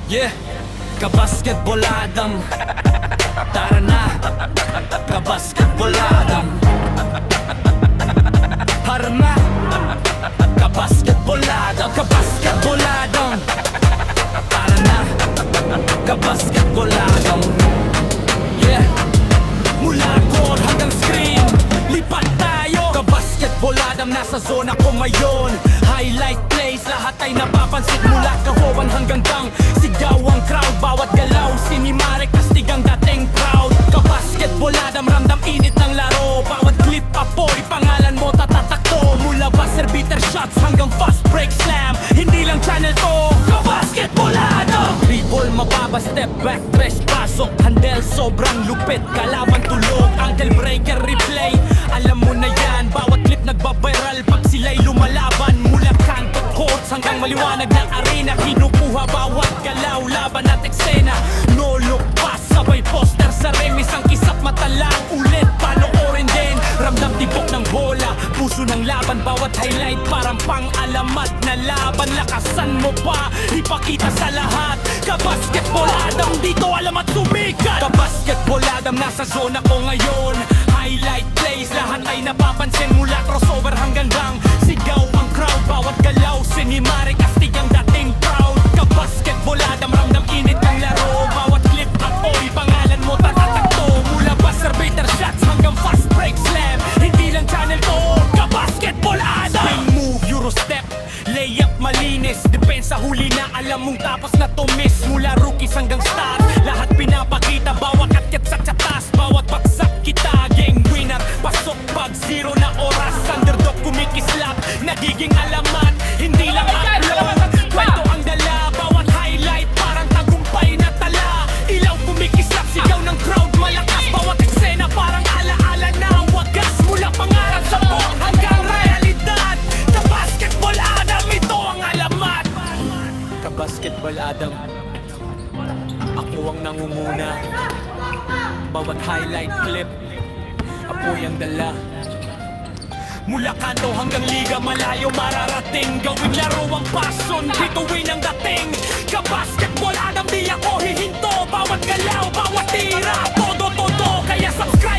Yeah, kabasketball Adam. Tara na, kabasketball Adam. Tara na, kabasketball Adam. Kabasketball Adam. Tara na, kabasketball Adam. Yeah, mula court hanggang screen, lipat tayo. Kabasketball Adam, nasa zona ko ngayon. Highlight plays, lahat ay napapansin. Mula kahowan hanggang dang, sigaw ang crowd. Bawat galaw, sinimare, kastig ang dating proud. Kabasketball Adam, ramdam init ng laro. Bawat clip, apoy, pangalan mo tatatakto. Mula buzzer beater shots hanggang fast break slam, hindi lang channel to. Kabasketball Adam. Dribble, mababa, step back, tres pasok. Handle, sobrang lupit, kalaban tulog. Ankle breaker, replay, alam mo na yan. Bawat clip nagbabiral pag sila'y lumalaban. Mula kanto courts hanggang maliwanag na arena, kinukuha bawat galaw, laban at eksena. No look pass, sabay poster sa remis. Ang kisap mata lang, ulit panoorin din. Ramdam tibok ng bola, puso ng laban. Bawat highlight parang pang-alamat na laban. Lakasan mo pa, ipakita sa lahat. Kabasketball Adam, dito alam at sumikat. Kabasketball Adam, nasa zona ko ngayon. Highlight plays, lahat ay napapansin. Mula crossover hanggang dang, sigaw ang crowd. Bawat galaw, sinimare, kastig ang dating proud. Kabasketball Adam, ramdam init ng laro. Bawat clip, apoy, pangalan mo tatatakto. Mula buzzer beater shots hanggang fast break slam, hindi lang channel to. Kabasketball Adam. Swing move, euro step, layup malinis. Depensa huli na, alam mong tapos na to miss. Mula rookies hanggang stars, lahat pinapakita. Bawat akyat sa tsatas, bawat bagsak kita. Game winner, pasok pag zero na oras. Underdog kumikislap, nagiging alamat. Hindi lang upload, kwento ang dala. Bawat highlight parang tagumpay na tala. Ilaw kumikislap, sigaw ng crowd malakas. Bawat eksena parang alaala na wagas. Mula pangarap sa buong hanggang realidad. Kabasketball Adam, ito ang alamat. Kabasketball Adam, ako ang nangunguna. Bawat highlight clip, apoy ang dala. Mula kanto hanggang liga, malayo mararating. Gawing laro ang passion, bituin ang dating. Kabasketball Adam, di ako hihinto. Bawat galaw, bawat tira, todo, kaya subscribe.